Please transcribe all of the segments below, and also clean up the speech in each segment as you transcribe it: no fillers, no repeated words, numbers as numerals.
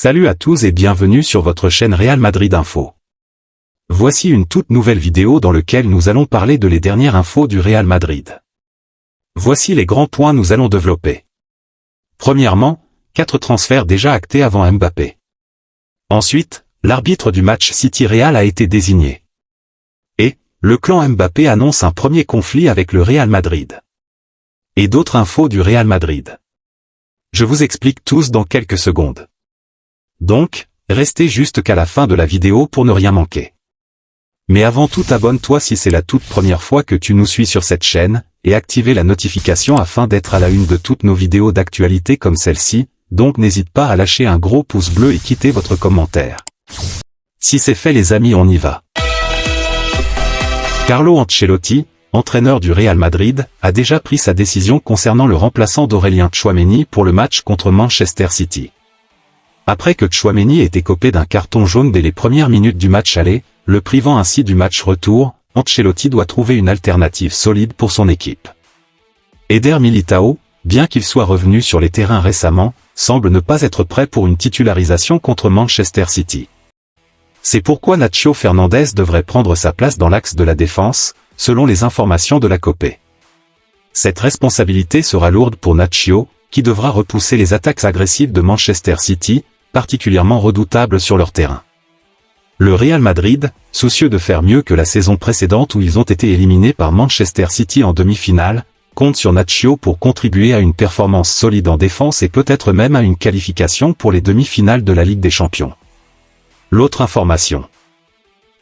Salut à tous et bienvenue sur votre chaîne Real Madrid Info. Voici une toute nouvelle vidéo dans laquelle nous allons parler de les dernières infos du Real Madrid. Voici les grands points nous allons développer. Premièrement, 4 transferts déjà actés avant Mbappé. Ensuite, l'arbitre du match City-Real a été désigné. Et, le clan Mbappé annonce un premier conflit avec le Real Madrid. Et d'autres infos du Real Madrid. Je vous explique tous dans quelques secondes. Donc, restez juste qu'à la fin de la vidéo pour ne rien manquer. Mais avant tout, abonne-toi si c'est la toute première fois que tu nous suis sur cette chaîne, et activez la notification afin d'être à la une de toutes nos vidéos d'actualité comme celle-ci, donc n'hésite pas à lâcher un gros pouce bleu et quitter votre commentaire. Si c'est fait les amis, on y va. Carlo Ancelotti, entraîneur du Real Madrid, a déjà pris sa décision concernant le remplaçant d'Aurélien Tchouaméni pour le match contre Manchester City. Après que Tchouaméni ait écopé d'un carton jaune dès les premières minutes du match aller, le privant ainsi du match retour, Ancelotti doit trouver une alternative solide pour son équipe. Eder Militao, bien qu'il soit revenu sur les terrains récemment, semble ne pas être prêt pour une titularisation contre Manchester City. C'est pourquoi Nacho Fernandez devrait prendre sa place dans l'axe de la défense, selon les informations de la COPE. Cette responsabilité sera lourde pour Nacho, qui devra repousser les attaques agressives de Manchester City, particulièrement redoutables sur leur terrain. Le Real Madrid, soucieux de faire mieux que la saison précédente où ils ont été éliminés par Manchester City en demi-finale, compte sur Nacho pour contribuer à une performance solide en défense et peut-être même à une qualification pour les demi-finales de la Ligue des Champions. L'autre information.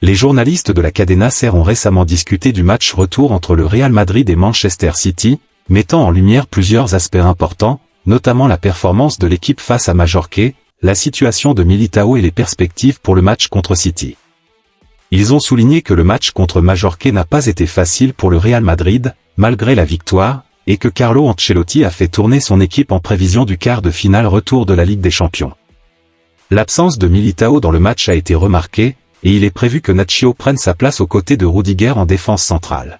Les journalistes de la Cadena SER ont récemment discuté du match retour entre le Real Madrid et Manchester City, mettant en lumière plusieurs aspects importants, notamment la performance de l'équipe face à Majorque, la situation de Militao et les perspectives pour le match contre City. Ils ont souligné que le match contre Majorque n'a pas été facile pour le Real Madrid, malgré la victoire, et que Carlo Ancelotti a fait tourner son équipe en prévision du quart de finale retour de la Ligue des Champions. L'absence de Militao dans le match a été remarquée, et il est prévu que Nacho prenne sa place aux côtés de Rudiger en défense centrale.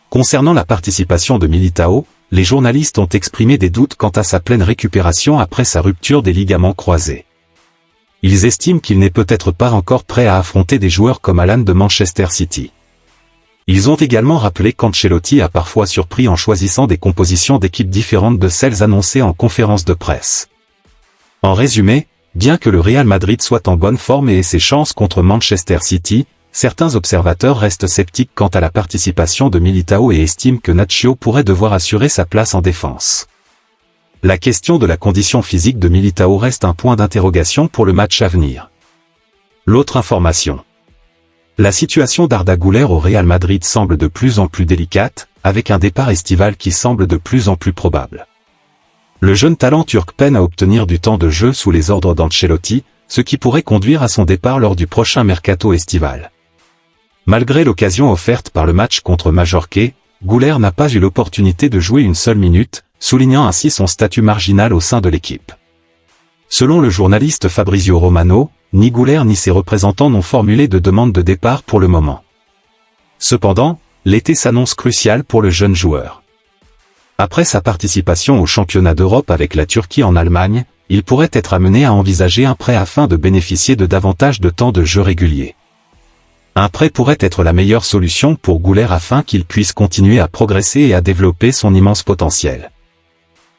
Concernant la participation de Militao, les journalistes ont exprimé des doutes quant à sa pleine récupération après sa rupture des ligaments croisés. Ils estiment qu'il n'est peut-être pas encore prêt à affronter des joueurs comme Alan de Manchester City. Ils ont également rappelé qu'Ancelotti a parfois surpris en choisissant des compositions d'équipes différentes de celles annoncées en conférence de presse. En résumé, bien que le Real Madrid soit en bonne forme et ait ses chances contre Manchester City, certains observateurs restent sceptiques quant à la participation de Militao et estiment que Nacho pourrait devoir assurer sa place en défense. La question de la condition physique de Militao reste un point d'interrogation pour le match à venir. L'autre information. La situation d'Arda Güler au Real Madrid semble de plus en plus délicate, avec un départ estival qui semble de plus en plus probable. Le jeune talent turc peine à obtenir du temps de jeu sous les ordres d'Ancelotti, ce qui pourrait conduire à son départ lors du prochain mercato estival. Malgré l'occasion offerte par le match contre Majorque, Güler n'a pas eu l'opportunité de jouer une seule minute, soulignant ainsi son statut marginal au sein de l'équipe. Selon le journaliste Fabrizio Romano, ni Güler ni ses représentants n'ont formulé de demande de départ pour le moment. Cependant, l'été s'annonce crucial pour le jeune joueur. Après sa participation au championnat d'Europe avec la Turquie en Allemagne, il pourrait être amené à envisager un prêt afin de bénéficier de davantage de temps de jeu régulier. Un prêt pourrait être la meilleure solution pour Güler afin qu'il puisse continuer à progresser et à développer son immense potentiel.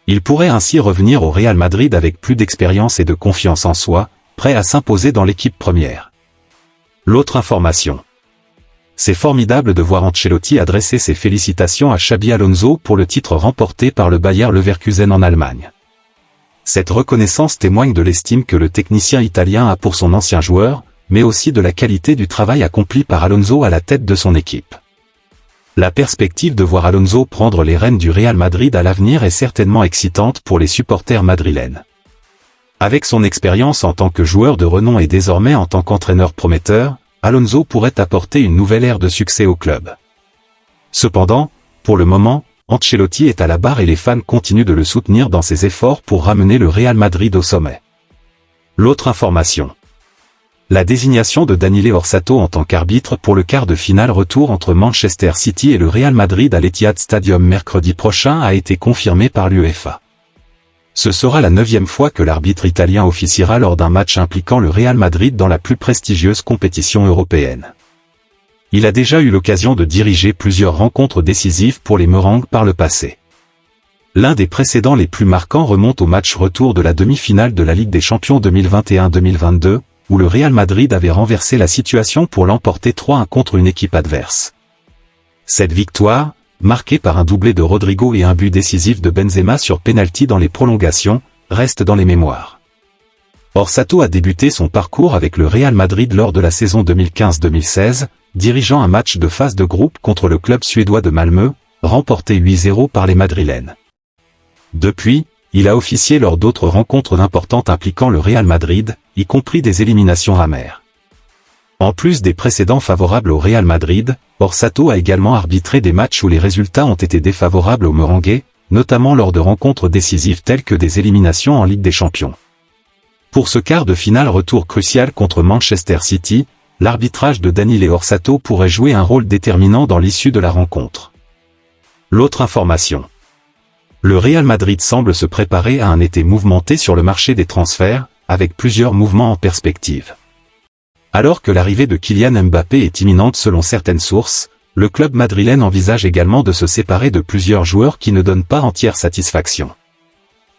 Il pourrait ainsi revenir au Real Madrid avec plus d'expérience et de confiance en soi, prêt à s'imposer dans l'équipe première. L'autre information. C'est formidable de voir Ancelotti adresser ses félicitations à Xabi Alonso pour le titre remporté par le Bayer Leverkusen en Allemagne. Cette reconnaissance témoigne de l'estime que le technicien italien a pour son ancien joueur, mais aussi de la qualité du travail accompli par Alonso à la tête de son équipe. La perspective de voir Alonso prendre les rênes du Real Madrid à l'avenir est certainement excitante pour les supporters madrilènes. Avec son expérience en tant que joueur de renom et désormais en tant qu'entraîneur prometteur, Alonso pourrait apporter une nouvelle ère de succès au club. Cependant, pour le moment, Ancelotti est à la barre et les fans continuent de le soutenir dans ses efforts pour ramener le Real Madrid au sommet. L'autre information. La désignation de Daniele Orsato en tant qu'arbitre pour le quart de finale retour entre Manchester City et le Real Madrid à l'Etihad Stadium mercredi prochain a été confirmée par l'UEFA. Ce sera la 9e fois que l'arbitre italien officiera lors d'un match impliquant le Real Madrid dans la plus prestigieuse compétition européenne. Il a déjà eu l'occasion de diriger plusieurs rencontres décisives pour les Merengues par le passé. L'un des précédents les plus marquants remonte au match retour de la demi-finale de la Ligue des Champions 2021-2022, où le Real Madrid avait renversé la situation pour l'emporter 3-1 contre une équipe adverse. Cette victoire, marquée par un doublé de Rodrigo et un but décisif de Benzema sur pénalty dans les prolongations, reste dans les mémoires. Orsato a débuté son parcours avec le Real Madrid lors de la saison 2015-2016, dirigeant un match de phase de groupe contre le club suédois de Malmö, remporté 8-0 par les Madrilènes. Depuis, il a officié lors d'autres rencontres importantes impliquant le Real Madrid, y compris des éliminations amères. En plus des précédents favorables au Real Madrid, Orsato a également arbitré des matchs où les résultats ont été défavorables aux Merengues, notamment lors de rencontres décisives telles que des éliminations en Ligue des Champions. Pour ce quart de finale retour crucial contre Manchester City, l'arbitrage de Daniele Orsato pourrait jouer un rôle déterminant dans l'issue de la rencontre. L'autre information. Le Real Madrid semble se préparer à un été mouvementé sur le marché des transferts, avec plusieurs mouvements en perspective. Alors que l'arrivée de Kylian Mbappé est imminente selon certaines sources, le club madrilène envisage également de se séparer de plusieurs joueurs qui ne donnent pas entière satisfaction.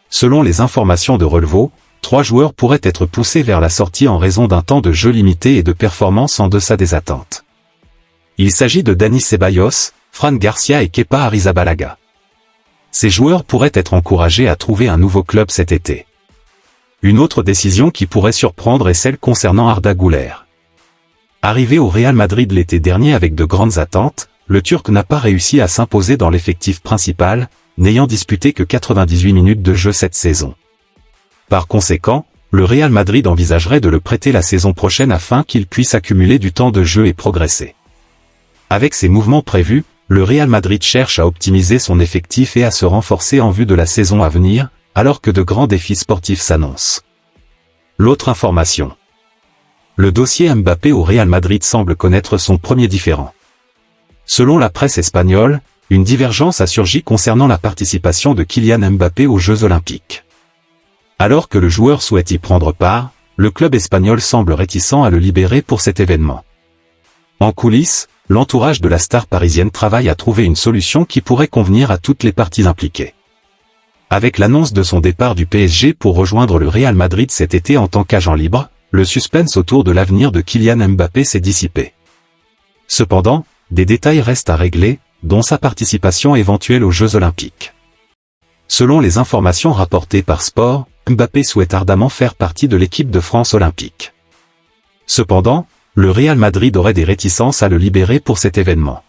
Selon les informations de Relevo, 3 joueurs pourraient être poussés vers la sortie en raison d'un temps de jeu limité et de performances en deçà des attentes. Il s'agit de Dani Ceballos, Fran Garcia et Kepa Arrizabalaga. Ces joueurs pourraient être encouragés à trouver un nouveau club cet été. Une autre décision qui pourrait surprendre est celle concernant Arda Güler. Arrivé au Real Madrid l'été dernier avec de grandes attentes, le Turc n'a pas réussi à s'imposer dans l'effectif principal, n'ayant disputé que 98 minutes de jeu cette saison. Par conséquent, le Real Madrid envisagerait de le prêter la saison prochaine afin qu'il puisse accumuler du temps de jeu et progresser. Avec ces mouvements prévus, le Real Madrid cherche à optimiser son effectif et à se renforcer en vue de la saison à venir, alors que de grands défis sportifs s'annoncent. L'autre information. Le dossier Mbappé au Real Madrid semble connaître son premier différend. Selon la presse espagnole, une divergence a surgi concernant la participation de Kylian Mbappé aux Jeux Olympiques. Alors que le joueur souhaite y prendre part, le club espagnol semble réticent à le libérer pour cet événement. En coulisses, l'entourage de la star parisienne travaille à trouver une solution qui pourrait convenir à toutes les parties impliquées. Avec l'annonce de son départ du PSG pour rejoindre le Real Madrid cet été en tant qu'agent libre, le suspense autour de l'avenir de Kylian Mbappé s'est dissipé. Cependant, des détails restent à régler, dont sa participation éventuelle aux Jeux Olympiques. Selon les informations rapportées par Sport, Mbappé souhaite ardemment faire partie de l'équipe de France olympique. Cependant, le Real Madrid aurait des réticences à le libérer pour cet événement.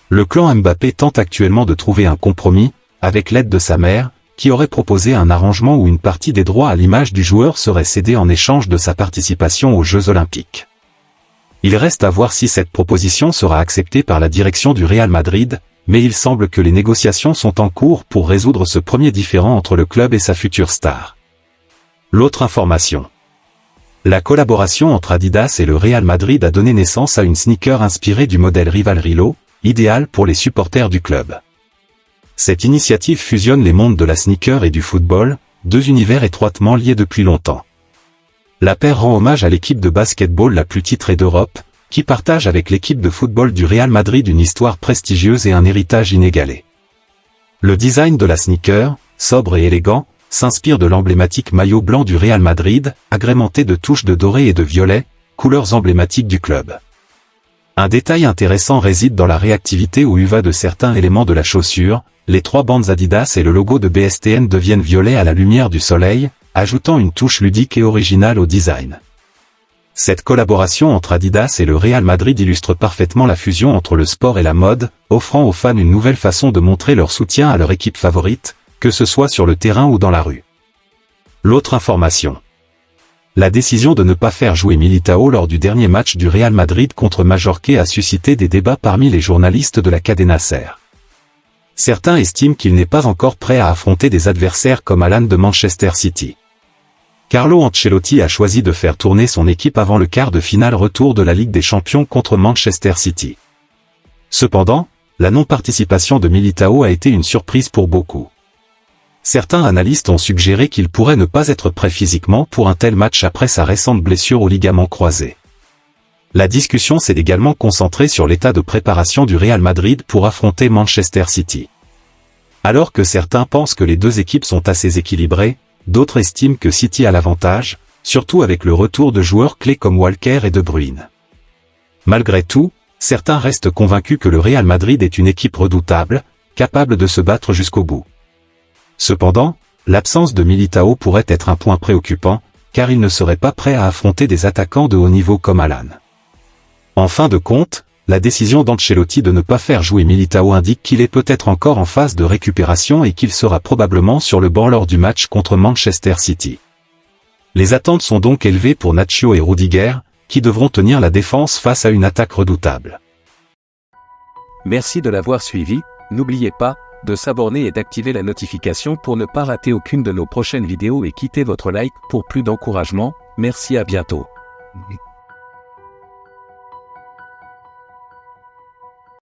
Le clan Mbappé tente actuellement de trouver un compromis, avec l'aide de sa mère, qui aurait proposé un arrangement où une partie des droits à l'image du joueur serait cédée en échange de sa participation aux Jeux Olympiques. Il reste à voir si cette proposition sera acceptée par la direction du Real Madrid, mais il semble que les négociations sont en cours pour résoudre ce premier différend entre le club et sa future star. L'autre information. La collaboration entre Adidas et le Real Madrid a donné naissance à une sneaker inspirée du modèle Rivalrylo, idéal pour les supporters du club. Cette initiative fusionne les mondes de la sneaker et du football, deux univers étroitement liés depuis longtemps. La paire rend hommage à l'équipe de basketball la plus titrée d'Europe, qui partage avec l'équipe de football du Real Madrid une histoire prestigieuse et un héritage inégalé. Le design de la sneaker, sobre et élégant, s'inspire de l'emblématique maillot blanc du Real Madrid, agrémenté de touches de doré et de violet, couleurs emblématiques du club. Un détail intéressant réside dans la réactivité ou UVA de certains éléments de la chaussure. Les 3 bandes Adidas et le logo de BSTN deviennent violets à la lumière du soleil, ajoutant une touche ludique et originale au design. Cette collaboration entre Adidas et le Real Madrid illustre parfaitement la fusion entre le sport et la mode, offrant aux fans une nouvelle façon de montrer leur soutien à leur équipe favorite, que ce soit sur le terrain ou dans la rue. L'autre information. La décision de ne pas faire jouer Militao lors du dernier match du Real Madrid contre Majorque a suscité des débats parmi les journalistes de la Cadena SER. Certains estiment qu'il n'est pas encore prêt à affronter des adversaires comme Alan de Manchester City. Carlo Ancelotti a choisi de faire tourner son équipe avant le quart de finale retour de la Ligue des Champions contre Manchester City. Cependant, la non-participation de Militao a été une surprise pour beaucoup. Certains analystes ont suggéré qu'il pourrait ne pas être prêt physiquement pour un tel match après sa récente blessure au ligament croisé. La discussion s'est également concentrée sur l'état de préparation du Real Madrid pour affronter Manchester City. Alors que certains pensent que les deux équipes sont assez équilibrées, d'autres estiment que City a l'avantage, surtout avec le retour de joueurs clés comme Walker et De Bruyne. Malgré tout, certains restent convaincus que le Real Madrid est une équipe redoutable, capable de se battre jusqu'au bout. Cependant, l'absence de Militao pourrait être un point préoccupant, car il ne serait pas prêt à affronter des attaquants de haut niveau comme Alan. En fin de compte, la décision d'Ancelotti de ne pas faire jouer Militao indique qu'il est peut-être encore en phase de récupération et qu'il sera probablement sur le banc lors du match contre Manchester City. Les attentes sont donc élevées pour Nacho et Rudiger, qui devront tenir la défense face à une attaque redoutable. Merci de l'avoir suivi, n'oubliez pas de s'abonner et d'activer la notification pour ne pas rater aucune de nos prochaines vidéos et quittez votre like pour plus d'encouragement. Merci, à bientôt.